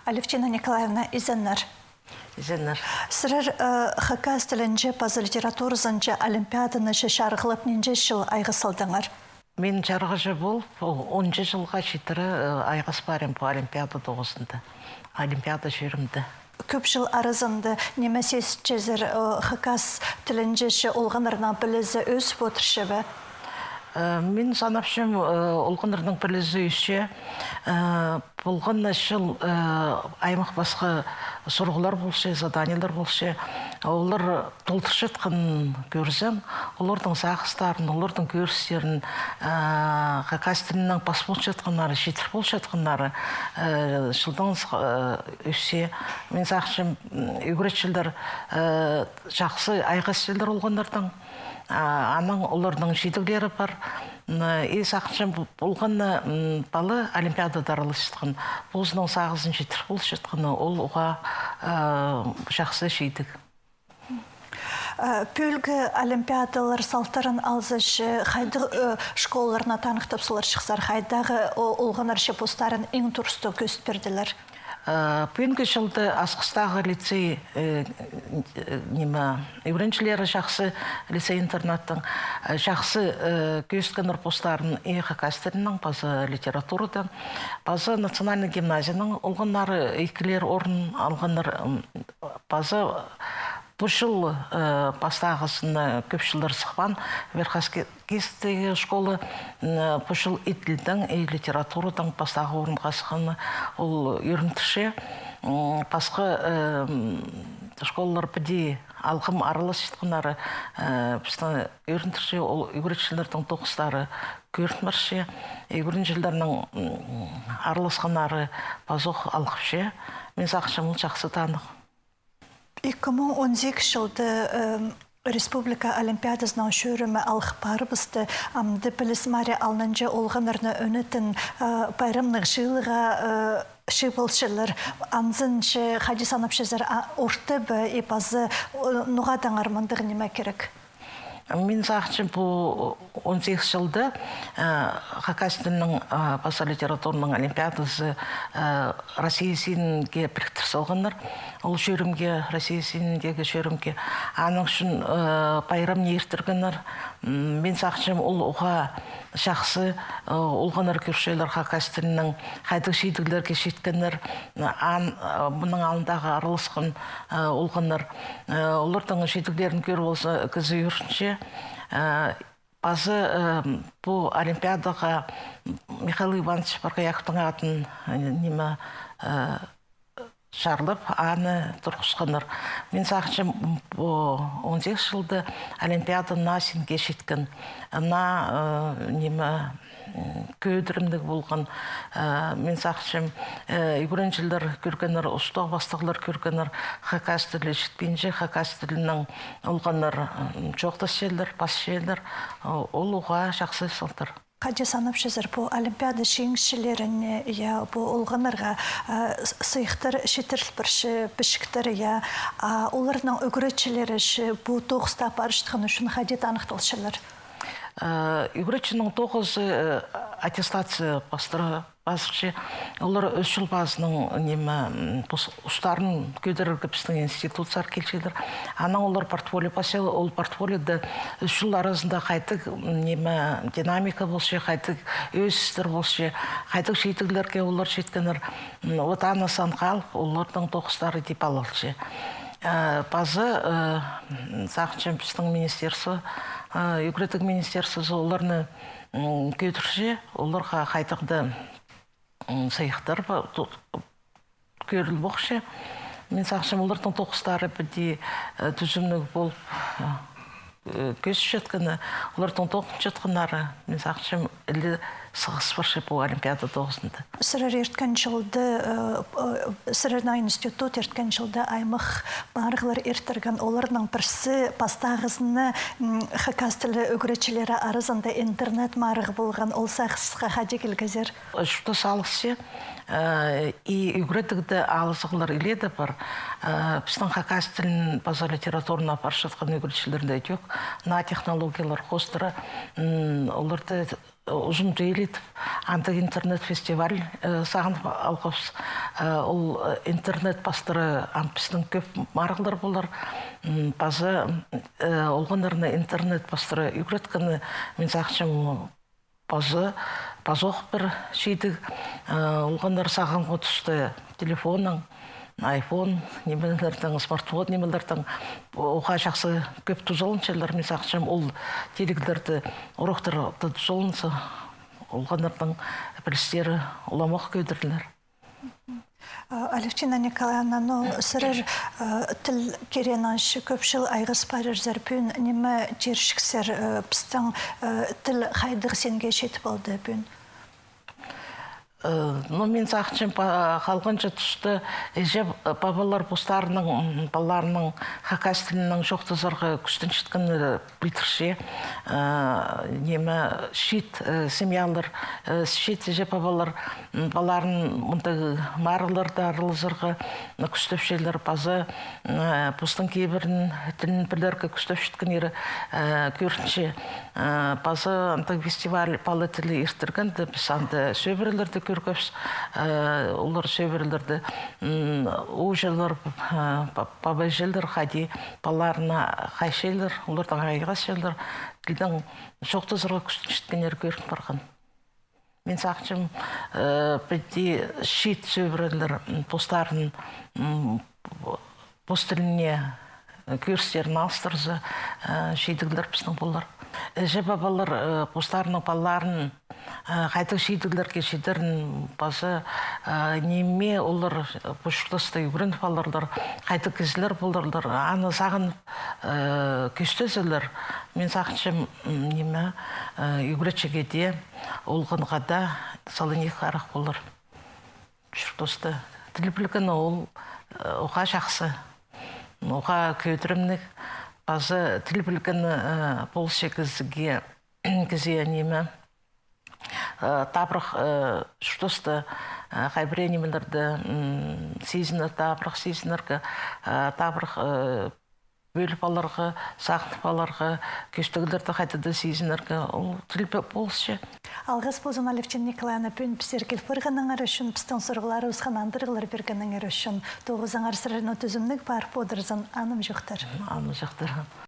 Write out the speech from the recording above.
Алевтина Николаевна Изеннер. Изеннер. Сырыр хакас тілінже пазы литературызынче олимпиаданы шарғылып нинже жыл айғысылдыңар? Мен жарғыжы бол, 10 жылға жетірі айғыс барым по олимпиада тоғысында. Олимпиада жүрімді. Көп жыл арызынды немесес чезір хакас тілінже олғанырна білізі өз отыршы бі? Мен санапшым олғанырның білізі өсше, болғанна жыл аймақ басқа сұрғылар болшы, заданиялар болшы, олар толтыршы етқін көрсем, олардың сағыстарын, олардың көрістерін, хакас тілінің пас болшы етқынлары, жетір болшы етқынлары жылдан өссе. Мен сақшым үйгіретшілдер жақсы айғас елдер олғандардың, аның олардың жетілдері бар. Сақшым болғанны балы олимпиадада араласытқын. Бұзының сағызын жетір болшы етқыны, ол оға жақсы жетік. Пөлгі олимпиадалар салтарын алзыш қайды школаларына танықтып солар шықсар, қайдағы олғанар шепостарын ең тұрысты көст берділер? Пөнгі жылды Асқыстағы лицей үйреншілері жақсы лицей-интернаттың жақсы көсткін ұрпостарын хакастерінің, базы литературадан, базы национальный гимназияның олғанары екілер орын алғаныр, базы бұл жыл бастағысыны көп жылдар сықпан Верховкестегі школы бұл жыл итілдің, литературадан бастағы орын қасықыны ол үйрінтіше. Басқы школалар біде алғым аралас етқынары үйрінтіше, ол үйретшілердің тоқыстары көрінмірше, үйреншілердің араласқанары базық алғыпше. Мен сақшым ол жақсы танық. 2012 жылды Республика Олимпиадасының шөрімі алғыпары бұсты. Амды біліс маре алнынжы олғанырны өнетін байрамның жылыға шыбылшылыр. Анзыншы хадисанапшызыр орты бі епазы нұғадан армандығы неме керек? Мен сақшым бұл 18 жылды хакас тілінің баса литературының олимпиадасы Россия сенінге біріктір салғандар. Ол шөрімге, Россия сеніндегі шөрімге аның үшін байрам ертіргінір. Мен сақшым ол оға жақсы олғаныр көршелер хакас тілінің қайдық шейдігілерге шеткенір, бұның алындағы арылысқын олғаныр. Олардың шейдігілерін көр болса кізі үрінші. Базы бұл олимпиадаға Михаил Иванович Барқаяқтың атын неме шарлып, аны тұрқысқаныр. Мен сақшым 18 жылды олимпиада насинге шеткен. Неме көйдірімдік болған. Мен сақшым үйгіреншілдер көргенір, ұстақ бастығылар көргенір, хакас тілі жетпейінше, хакас тілінің олғаныр жоқты селдер, бас селдер, ол оға жақсы сылтыр. Қаде санапшызыр, бұл олимпиада шеңшілеріне, бұл олғанырға сыйықтар шетіріл бірші, бішіктір, оларының өгіретшілері бұл тоғыста барыштығын үшін қаде танықталшылар? Үйгіретшінің 9 аттестация басыршы, олар өз жыл базының ұстарын көдіріргі біздің институциялар келшедір. Ана олар портфолио басел, ол портфолиода өз жыл арасында қайтық динамика болшы, қайтық өз істер болшы, қайтық шейтігілерге олар шеткенір, отаны сан қалып, олардың 9-тары деп алалшы. Базы сақчым біздің министерсі, Үкіреттік министерсіз оларны көтірше, оларға қайтықты сайықтар көріл боқшы. Мен сақшым олардың 9-тары біде түзімнік болып көз жеткіні, олардың 9 жеткінары, мен сақшым әлі сығыс баршы бұл олимпиада 9-ында. Сырыр ерткен жылды, Сырырна институт ерткен жылды аймақ барғылар ертірген оларының бірсі пастағызыны хакас тілі өгіретшілері арызында интернет марығы болған ол сақысқа қаде келгізер? Шықты салықсы, өгіретігді алысығылар еледі бар. Біздің хакас тілін база литературына баршатқан өгіретшілерінде өтек. На технологиялар қостыры, оларды ұзын дейлетіп, антық интернет-фестиваль сағынып алғыз. Ол интернет бастыры ампістің көп марғылар болар. Базы олғынарына интернет бастыры үгіреткіні мен сақшым базы оқ бір шейдік олғынар саған ғотысты телефонның, iPhone, немелердің, смартфон немелердің оға жақсы көп тұзалыншылар. Мен сақшым ол телегілерді ұрықтырды тұзалынсы олғандардың білістері оламақ көйдірлер. Алевтина Николаевна, сырыр тіл керенаншы көпшіл айғыз парыр зәрпін немі жершіксер пістің тіл қайдық сенге шетіп алды бүн? Мен сақчым қалғанша түсті әжеп бабалар бұстарының, баларының хакас тілінің жоқтызырғы күстін шіткіні бітірше, немі шет семьялар, шет әжеп бабалар баларын мұндағы марыларды арылызырғы күстөпшелер базы бұстың кейбірін тілін білергі күстөп шіткінері көрінше базы антық фестиваль балы тілі ертіргенді біз анды сөбірілерді көркөпс, олар сөбірілерді ұжылар, бабайжылар, қади, баларына қайшелер, олардың ғайға селер, тілдің жоқтызырға күстіншіткенер көрін барған. Мен сақчым бірде шет сөбірілер постарын постіліне көрістерін алыстырзы шейдігілер біздің болар. Әже бабалар постарының баларын қайтық шейдігілер кешедерін базы неме олар бұшықтысты үгірін баларлар, қайтық кезілер боларлар, аны сағын көстезілер. Мен сақыншым неме үгіретшігеде олғынғада салынек арақ болар. Бұшықтысты. Тілі білгіні ол оға жақсы, оға көйдірімнік. Базы тіл білгіні болшы кізге неме табырық шұтысты қайбіре немелерді сезінір, табырық сезініргі, табырық бөліп аларға, сағынып аларға, көштігілерді қайтыды сезініргі, ол тіл болшы. Алғыз болсын Алевтина Николаевна пөн пісеркел фырғаныңар үшін, пістің сұрғылары ұсқанандырғылар бергеніңер үшін, тоғызыңар сырын өтізімнік бар подырзын аным жоқтар. Аным жоқтар.